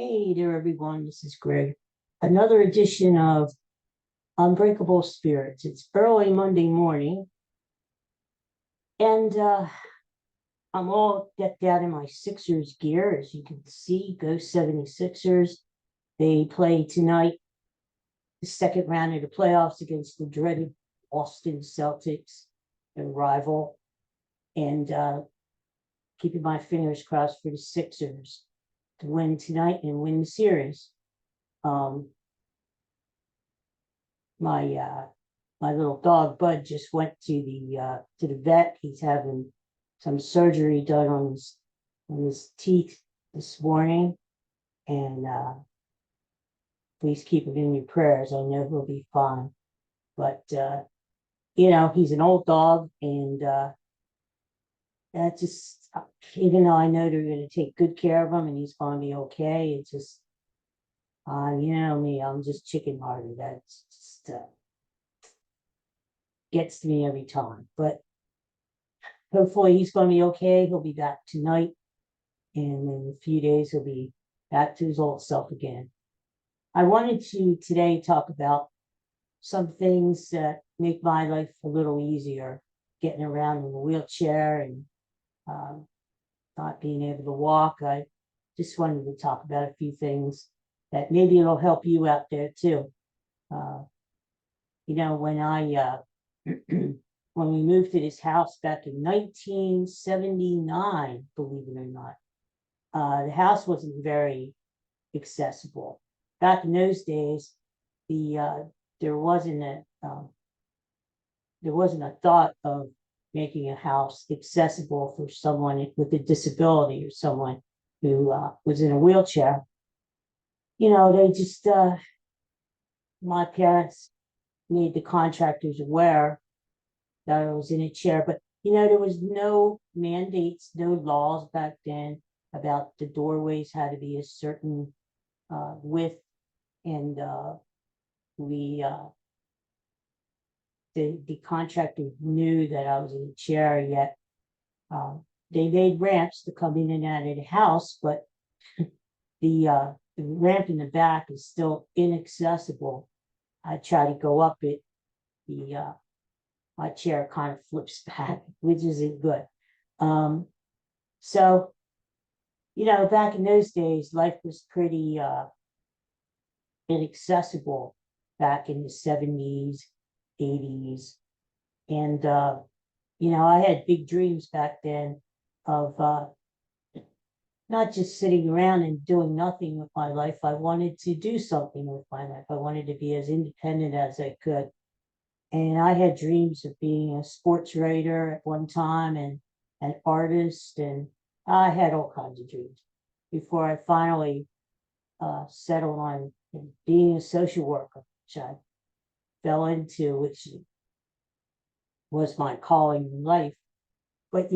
Hey there, everyone. This is Greg. Another edition of Unbreakable Spirits. It's early Monday morning, and I'm all decked out in my Sixers gear. As you can see, go 76ers. They play tonight, the second round of the playoffs against the dreaded Boston Celtics, their rival. And keeping my fingers crossed for the Sixers to win tonight and win the series. Um, my little dog Bud just went to the vet. He's having some surgery done on his teeth this morning, and please keep him in your prayers. I know he'll be fine, but he's an old dog, and that just even though I know they're going to take good care of him and he's going to be okay, it just me, I'm just chicken hearted. That's just gets to me every time. But hopefully he's going to be okay. He'll be back tonight, and in a few days he'll be back to his old self again. I wanted to today talk about some things that make my life a little easier, getting around in a wheelchair and not being able to walk. I just wanted to talk about a few things that maybe it'll help you out there too. When I when we moved to this house back in 1979, believe it or not, the house wasn't very accessible. Back in those days, there wasn't a thought of making a house accessible for someone with a disability or someone who was in a wheelchair. They just my parents made the contractors aware that I was in a chair, but there was no mandates, no laws back then about the doorways had to be a certain width, and the contractor knew that I was in a chair. Yet they made ramps to come in and out of the house, but the ramp in the back is still inaccessible. I try to go up it, my chair kind of flips back, which isn't good. So, back in those days, life was pretty inaccessible back in the 70s, 80s. And, I had big dreams back then of not just sitting around and doing nothing with my life. I wanted to do something with my life. I wanted to be as independent as I could. And I had dreams of being a sports writer at one time and an artist. And I had all kinds of dreams before I finally settled on being a social worker, which I fell into, which was my calling in life. But,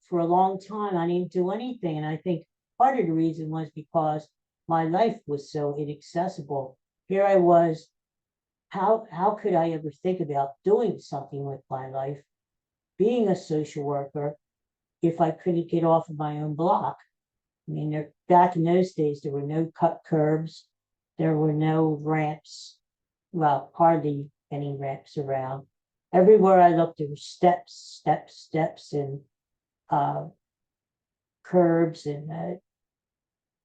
for a long time, I didn't do anything. And I think part of the reason was because my life was so inaccessible. Here I was. How could I ever think about doing something with my life, being a social worker, if I couldn't get off of my own block? I mean, back in those days, there were no cut curbs. There were no ramps. Well, hardly any ramps around. Everywhere I looked, there were steps, and curbs and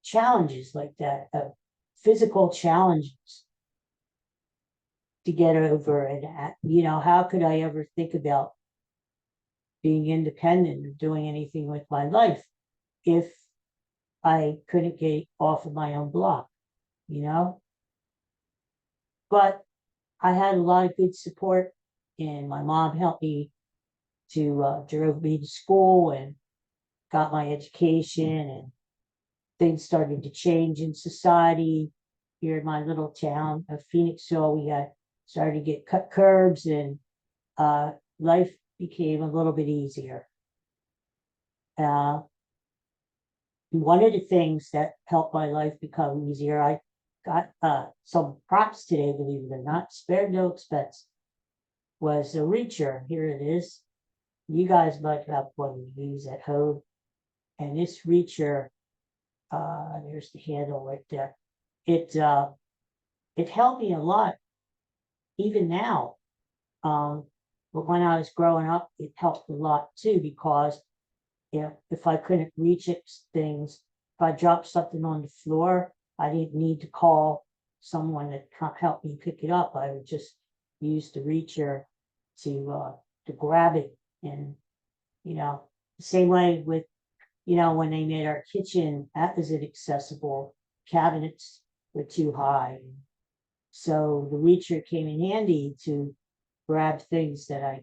challenges like that, physical challenges to get over. And, how could I ever think about being independent or doing anything with my life if I couldn't get off of my own block, But I had a lot of good support, and my mom helped me drove me to school and got my education, and things started to change in society. Here in my little town of Phoenixville, we started to get cut curbs, and life became a little bit easier. One of the things that helped my life become easier, I got some props today, believe it or not, spared no expense, was a reacher. Here it is. You guys might have one of these at home. And this reacher there's the handle right there. It helped me a lot, even now. But when I was growing up, it helped a lot too, because if I couldn't reach things, if I dropped something on the floor, I didn't need to call someone to help me pick it up. I would just use the reacher to grab it. And the same way with when they made our kitchen, that was inaccessible. Cabinets were too high, so the reacher came in handy to grab things that I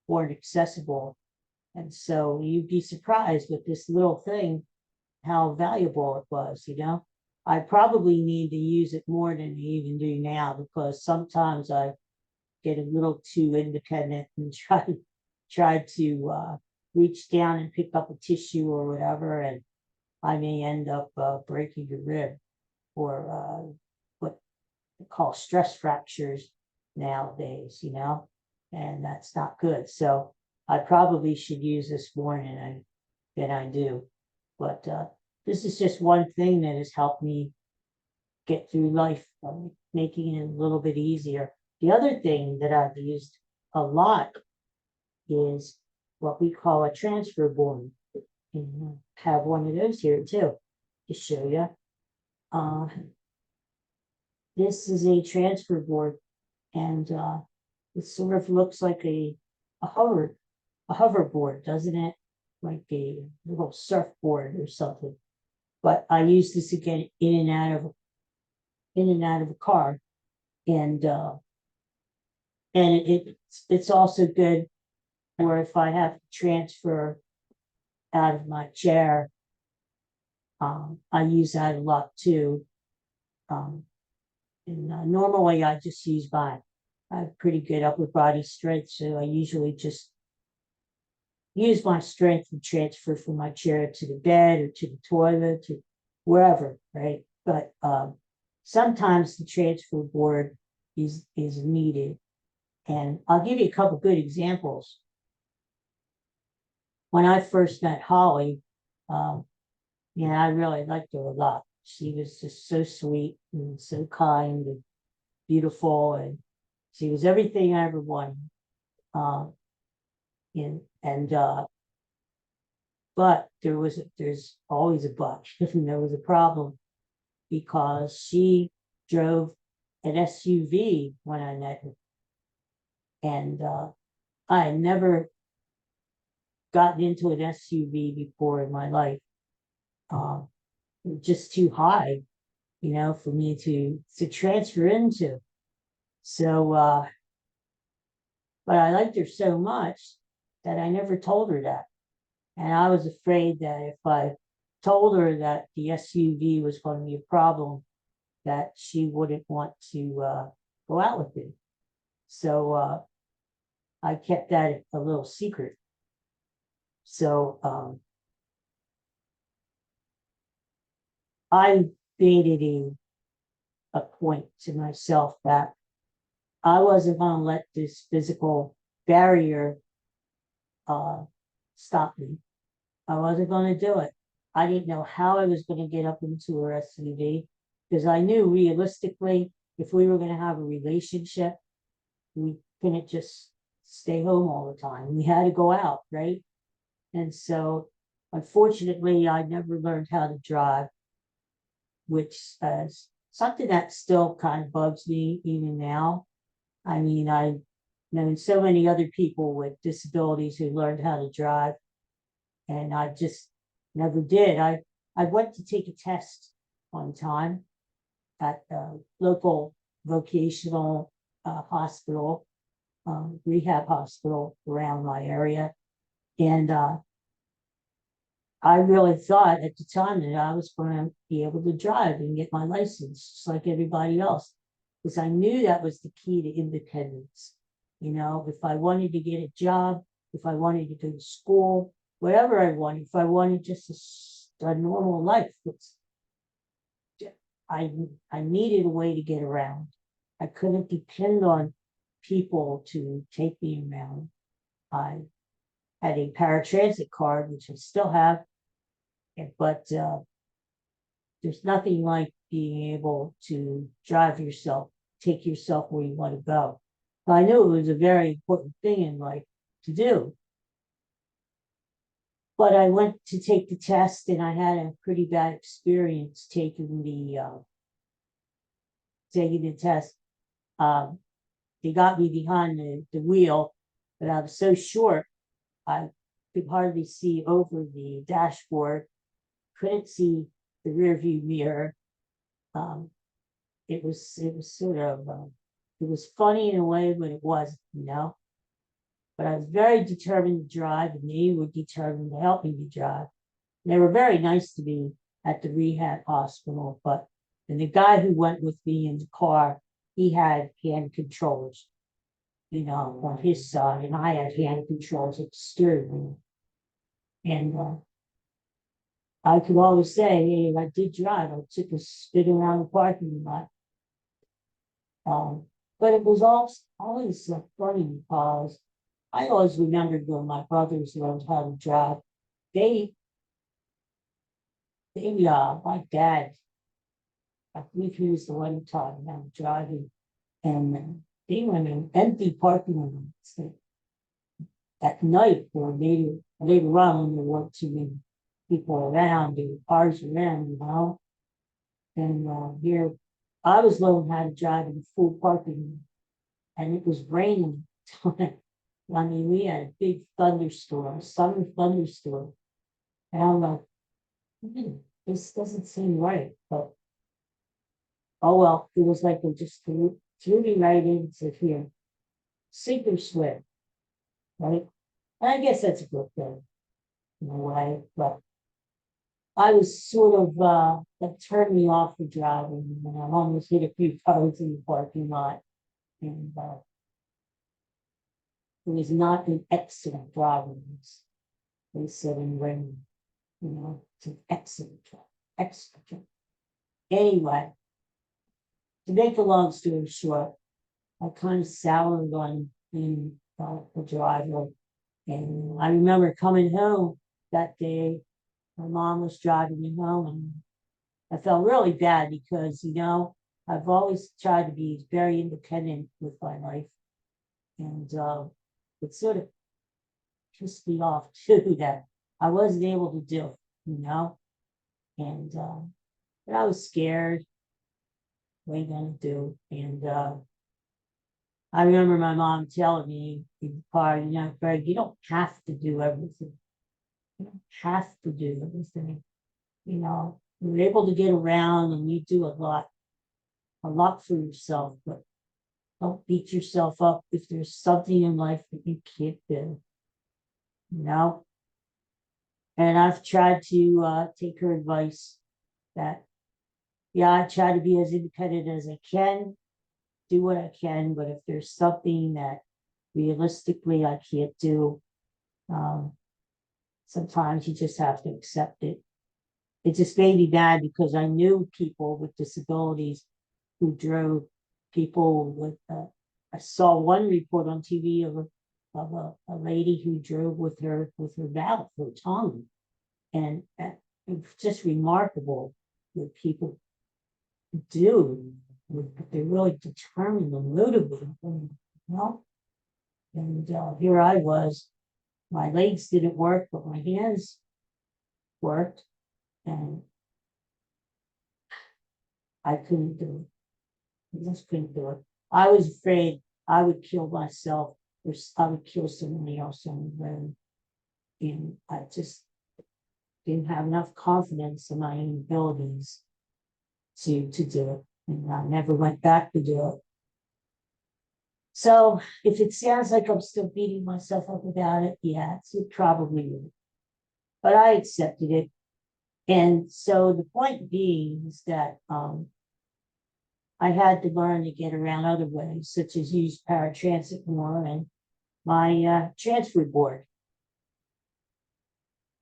weren't accessible. And so you'd be surprised with this little thing how valuable it was. I probably need to use it more than I even do now, because sometimes I get a little too independent and try to reach down and pick up a tissue or whatever, and I may end up breaking a rib, or what they call stress fractures nowadays, and that's not good. So I probably should use this more than I do. But this is just one thing that has helped me get through life, making it a little bit easier. The other thing that I've used a lot is what we call a transfer board. And I have one of those here too to show you. This is a transfer board, and it sort of looks like a hoverboard, doesn't it? Like a little surfboard or something. But I use this to get in and out of a car, and it's also good for if I have to transfer out of my chair. I use that a lot too. And normally I just use I have pretty good upper body strength, so I usually just use my strength to transfer from my chair to the bed or to the toilet, to wherever, right? But sometimes the transfer board is needed. And I'll give you a couple good examples. When I first met Holly, I really liked her a lot. She was just so sweet and so kind and beautiful, and she was everything I ever wanted. But there's always a but. And there was a problem, because she drove an SUV when I met her, and I had never gotten into an SUV before in my life. Just too high, for me to transfer into. So, but I liked her so much that I never told her that. And I was afraid that if I told her that the SUV was going to be a problem, that she wouldn't want to go out with me. So I kept that a little secret. So I made it a point to myself that I wasn't going to let this physical barrier stop me. I wasn't going to do it. I didn't know how I was going to get up into her SUV, because I knew realistically, if we were going to have a relationship, we couldn't just stay home all the time. We had to go out, right? And so, unfortunately, I never learned how to drive, which is something that still kind of bugs me even now. I mean, I've known so many other people with disabilities who learned how to drive, and I just never did. I went to take a test one time at the local vocational hospital, rehab hospital around my area. And I really thought at the time that I was going to be able to drive and get my license just like everybody else, because I knew that was the key to independence. If I wanted to get a job, if I wanted to go to school, whatever I wanted, if I wanted just a normal life, I needed a way to get around. I couldn't depend on people to take me around. I had a paratransit card, which I still have, but there's nothing like being able to drive yourself, take yourself where you want to go. I knew it was a very important thing in life to do. But I went to take the test and I had a pretty bad experience taking the test. Um, they got me behind the wheel, but I was so short, I could hardly see over the dashboard, couldn't see the rear view mirror. Um, it was sort of it was funny in a way, but it wasn't, you know. But I was very determined to drive, and they were determined to help me to drive. And they were very nice to me at the rehab hospital, but and the guy who went with me in the car, he had hand controls, you know, on his side, and I had hand controls at the steering wheel. And I could always say, hey, I did drive. I took a spin around the parking lot. But it was always so funny because I always remembered when my brothers learned how to drive. They, my dad, I believe he was the one taught me how to driving, and they were in empty parking lots at night or later on when there weren't too many people around, there were cars around, you know. And here I was learning how to drive in full parking, and it was raining. I mean, we had a big thunderstorm, summer thunderstorm. And I'm like, this doesn't seem right. But oh well, it was like they just threw me right into here, sink or swim, right? And I guess that's a good thing in a way. But I was sort of that turned me off for driving, and I almost hit a few cars in the parking lot. And it was not an excellent driving. They said in rain, you know, it's an excellent drive, excellent drive. Anyway, to make a long story short, I kind of soured on being a driver. And I remember coming home that day. My mom was driving me home, and I felt really bad because, you know, I've always tried to be very independent with my life. And it sort of pissed me off too that I wasn't able to do it, you know. And but I was scared. What are you gonna do? And I remember my mom telling me in the car, you know, Greg, you don't have to do everything. You don't have to do everything. You know, you're able to get around and you do a lot for yourself, but don't beat yourself up if there's something in life that you can't do. You know? And I've tried to take her advice that, yeah, I try to be as independent as I can, do what I can, but if there's something that realistically I can't do, um, sometimes you just have to accept it. It just made me mad because I knew people with disabilities who drove people with. I saw one report on TV of a lady who drove with her mouth, her tongue, and it's just remarkable what people do. They're really determined and motivated, you know. And here I was, my legs didn't work, but my hands worked, and I couldn't do it. I just couldn't do it. I was afraid I would kill myself or I would kill somebody else on the road. And I just didn't have enough confidence in my own abilities to do it. And I never went back to do it. So if it sounds like I'm still beating myself up about it, yeah, it probably is. But I accepted it. And so the point being is that I had to learn to get around other ways, such as use paratransit more and my transfer board.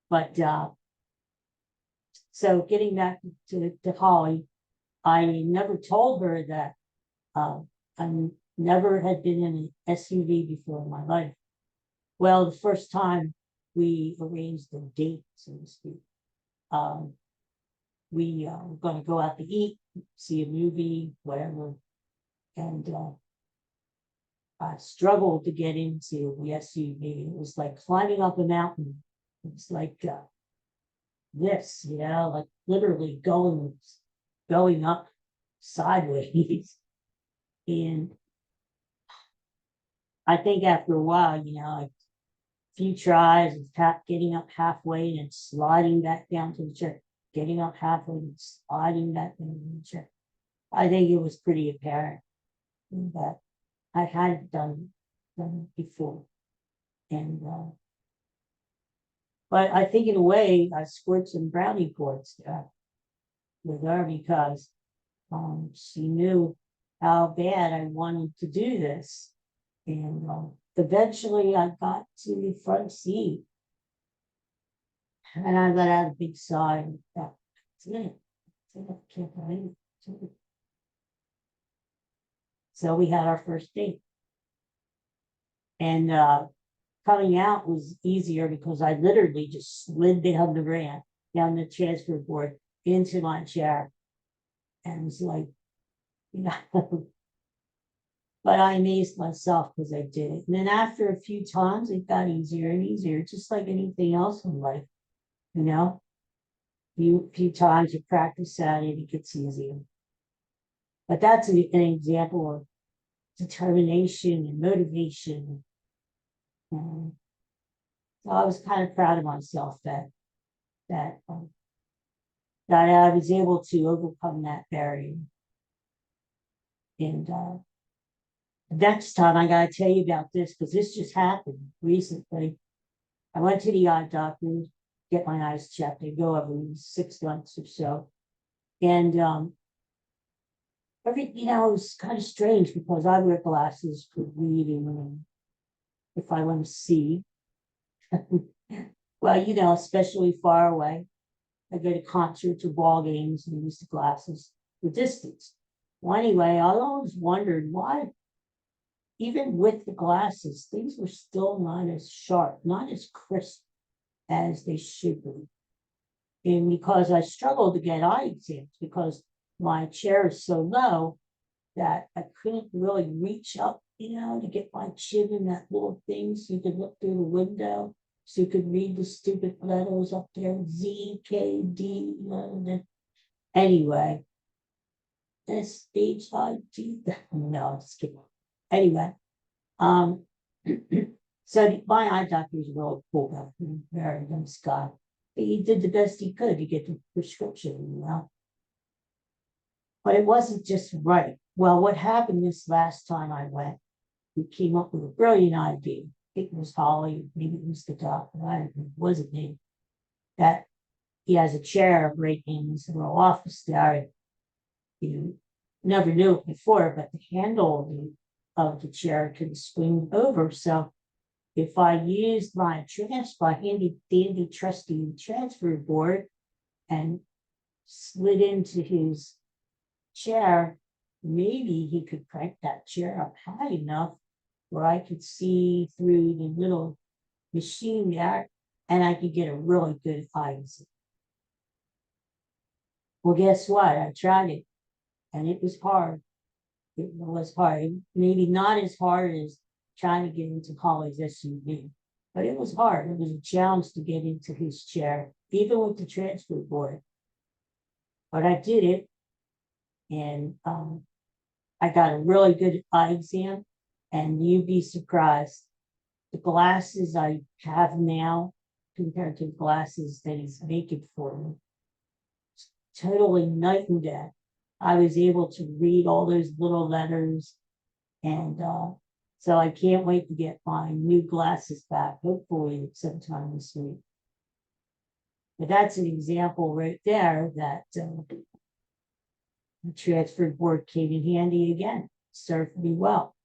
But so getting back to Holly, I never told her that I never had been in an SUV before in my life. Well, the first time we arranged a date, so to speak, um, we were going to go out to eat, see a movie, whatever. And I struggled to get into the SUV. It was like climbing up a mountain. It was like this, like literally going up sideways. And I think after a while, like a few tries of getting up halfway and sliding back down to the chair, getting up halfway and sliding back down to the chair. I think it was pretty apparent that I hadn't done it before. And but I think in a way I scored some brownie points with her because she knew how bad I wanted to do this. And eventually I got to the front seat and I let out a big sigh and thought, that's it. That's it. I can't believe it. So we had our first date. And coming out was easier because I literally just slid down the ramp, down the transfer board into my chair. And it was like, but I amazed myself because I did it. And then after a few times, it got easier and easier, just like anything else in life, few times you practice at it, it gets easier. But that's an example of determination and motivation. So I was kind of proud of myself that I was able to overcome that barrier. And next time I got to tell you about this because this just happened recently. I went to the eye doctor, get my eyes checked. I go every 6 months or so. And it was kind of strange because I wear glasses for reading if I want to see. Well, especially far away. I go to concerts or ball games and use the glasses for distance. Well, anyway, I always wondered why, even with the glasses, things were still not as sharp, not as crisp as they should be. And because I struggled to get eye exams because my chair is so low that I couldn't really reach up, to get my chin in that little thing so you could look through the window, so you could read the stupid letters up there, Z, K, D. Anyway, SHIT. No, just kidding. Anyway, so my eye doctor was really cool guy, very nice guy. But he did the best he could to get the prescription, But it wasn't just right. Well, what happened this last time I went, he came up with a brilliant idea. It was Holly, maybe it was the doctor, I don't know, it wasn't me. That he has a chair right in his little office there. You never knew it before, but the handle of the chair can swing over. So if I used my handy dandy trusty transfer board and slid into his chair, maybe he could crank that chair up high enough where I could see through the little machine there and I could get a really good eye exam. Well, guess what? I tried it and it was hard. It was hard. Maybe not as hard as trying to get into Holly's SUV, but it was hard. It was a challenge to get into his chair, even with the transfer board. But I did it, and I got a really good eye exam, and you'd be surprised. The glasses I have now compared to the glasses that he's making for me, it's totally night and day. I was able to read all those little letters, and so I can't wait to get my new glasses back, hopefully sometime this week. But that's an example right there that the transfer board came in handy again, served me well.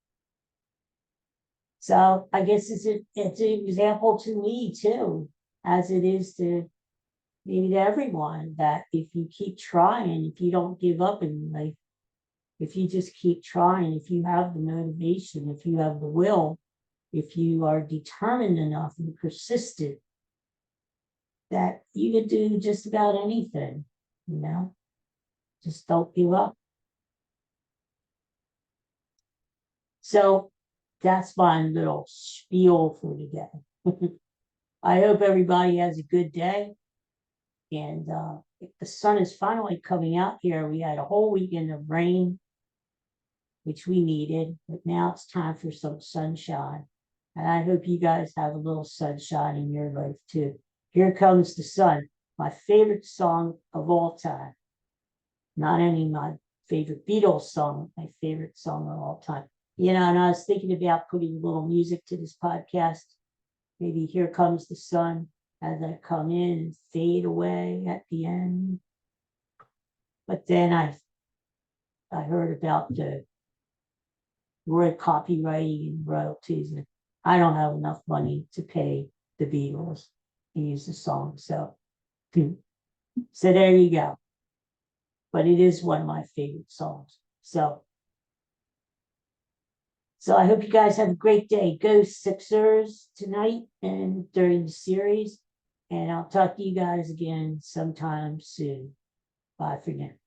So I guess it's an example to me too, as it is to maybe to everyone, that if you keep trying, if you don't give up in life, if you just keep trying, if you have the motivation, if you have the will, if you are determined enough and persistent, that you could do just about anything. you know, just don't give up. So that's my little spiel for today. I hope everybody has a good day. And the sun is finally coming out here. We had a whole weekend of rain, which we needed, but now it's time for some sunshine. And I hope you guys have a little sunshine in your life too. Here Comes the Sun, my favorite song of all time. Not only my favorite Beatles song, my favorite song of all time. You know, and I was thinking about putting a little music to this podcast. Maybe Here Comes the Sun as I come in and fade away at the end. But then I heard about the copywriting and royalties, and I don't have enough money to pay the Beatles to use the song. So there you go. But it is one of my favorite songs. So I hope you guys have a great day. Go Sixers tonight and during the series. And I'll talk to you guys again sometime soon. Bye for now.